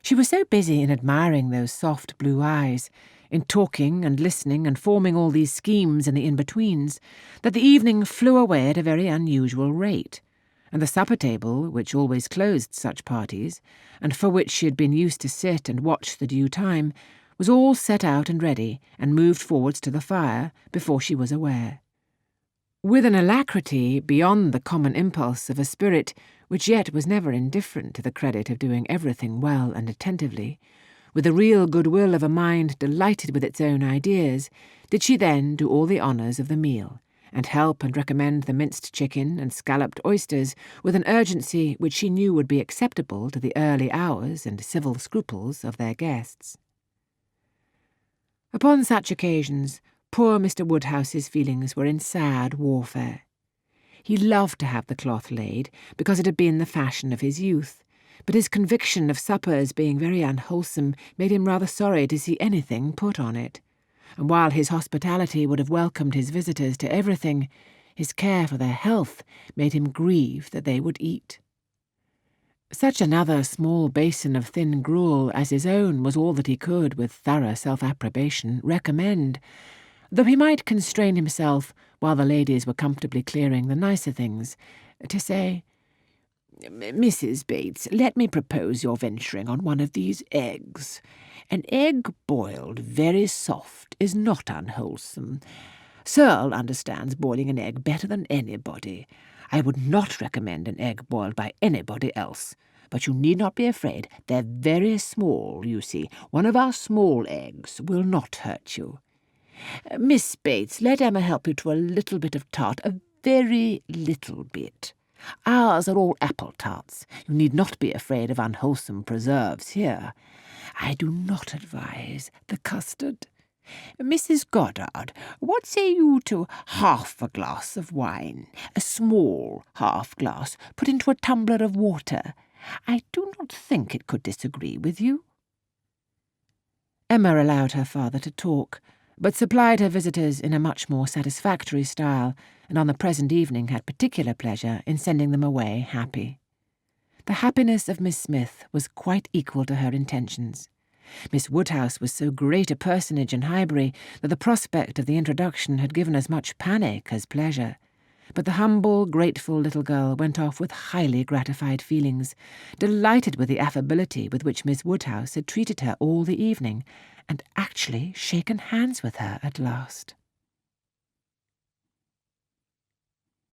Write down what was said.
She was so busy in admiring those soft blue eyes, in talking and listening and forming all these schemes in the in-betweens, that the evening flew away at a very unusual rate, and the supper-table, which always closed such parties, and for which she had been used to sit and watch the due time, was all set out and ready, and moved forwards to the fire before she was aware. With an alacrity beyond the common impulse of a spirit which yet was never indifferent to the credit of doing everything well and attentively, with the real goodwill of a mind delighted with its own ideas, did she then do all the honours of the meal, and help and recommend the minced chicken and scalloped oysters with an urgency which she knew would be acceptable to the early hours and civil scruples of their guests. Upon such occasions, poor Mr. Woodhouse's feelings were in sad warfare. He loved to have the cloth laid, because it had been the fashion of his youth, but his conviction of suppers being very unwholesome made him rather sorry to see anything put on it, and while his hospitality would have welcomed his visitors to everything, his care for their health made him grieve that they would eat. Such another small basin of thin gruel as his own was all that he could, with thorough self-approbation, recommend, though he might constrain himself, while the ladies were comfortably clearing the nicer things, to say, "Mrs. Bates, let me propose your venturing on one of these eggs. An egg boiled very soft is not unwholesome. Searle understands boiling an egg better than anybody. I would not recommend an egg boiled by anybody else, but you need not be afraid. They're very small, you see. One of our small eggs will not hurt you. Miss Bates, let Emma help you to a little bit of tart, a very little bit. Ours are all apple tarts. You need not be afraid of unwholesome preserves here. I do not advise the custard. Mrs. Goddard, what say you to half a glass of wine, a small half-glass, put into a tumbler of water? I do not think it could disagree with you." Emma allowed her father to talk, but supplied her visitors in a much more satisfactory style, and on the present evening had particular pleasure in sending them away happy. The happiness of Miss Smith was quite equal to her intentions. Miss Woodhouse was so great a personage in Highbury that the prospect of the introduction had given as much panic as pleasure, but the humble, grateful little girl went off with highly gratified feelings, delighted with the affability with which Miss Woodhouse had treated her all the evening, and actually shaken hands with her at last.